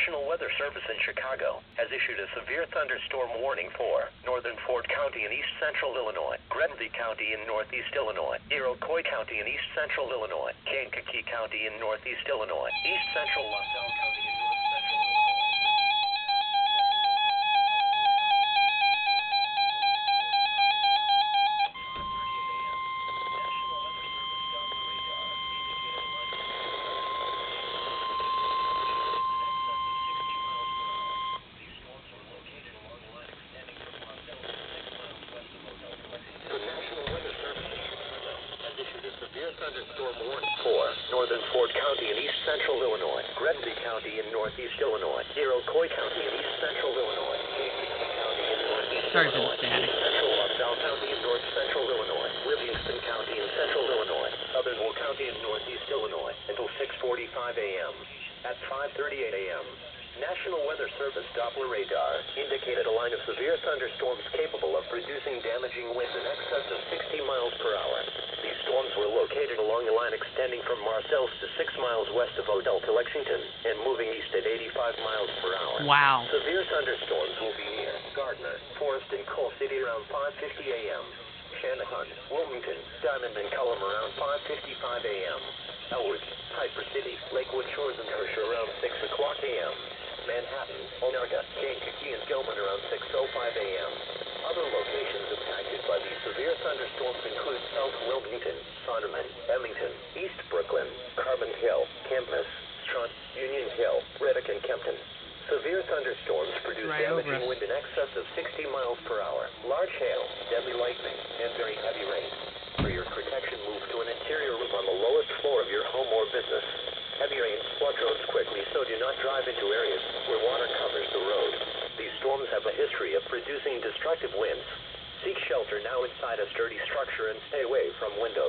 National Weather Service in Chicago has issued a severe thunderstorm warning for northern Ford County in east central Illinois, Grenville County in northeast Illinois, Iroquois County in east central Illinois, Kankakee County in northeast Illinois, east central LaSalle County in north central Illinois. Thunderstorm warning for northern Ford County in east central Illinois, Grenville County in northeast Illinois, Iroquois County in east central Illinois, Kankakee County in northeast Illinois, east central LaSalle County in north central Illinois, Livingston County in central Illinois, Southern Will County in northeast Illinois until 6:45 a.m. At 5:38 a.m., National Weather Service Doppler radar indicated a line of severe thunderstorms capable of producing damaging winds in excess of 60 miles per hour. These storms were located along a line extending from Marcellus to 6 miles west of Odell to Lexington and moving east at 85 miles per hour. Wow. Severe thunderstorms will be near Gardner, Forest, and Coal City around 5:50 a.m. Shanahan, Wilmington, Diamond, and Cullum around 5:55 a.m. Elwood, Piper City, Lakewood Shores, and Herscher around 6 o'clock a.m. Manhattan, Onarga, Kankakee, and Gilman around 6:05 a.m. Other locations impacted by these severe thunderstorms include South Wilmington, Sonderman, Emmington, East Brooklyn, Carbon Hill, Campus, Strauss, Union Hill, Reddick, and Kempton. Severe thunderstorms produce damaging wind in excess of 60 miles per hour, large hail, deadly lightning, and very heavy rain. For your protection, move to an interior room on the lowest floor of your home or business. Heavy rains flood roads quickly, so do not drive into areas where water covers the road. These storms have a history of producing destructive winds. Seek shelter now inside a sturdy structure and stay away from windows.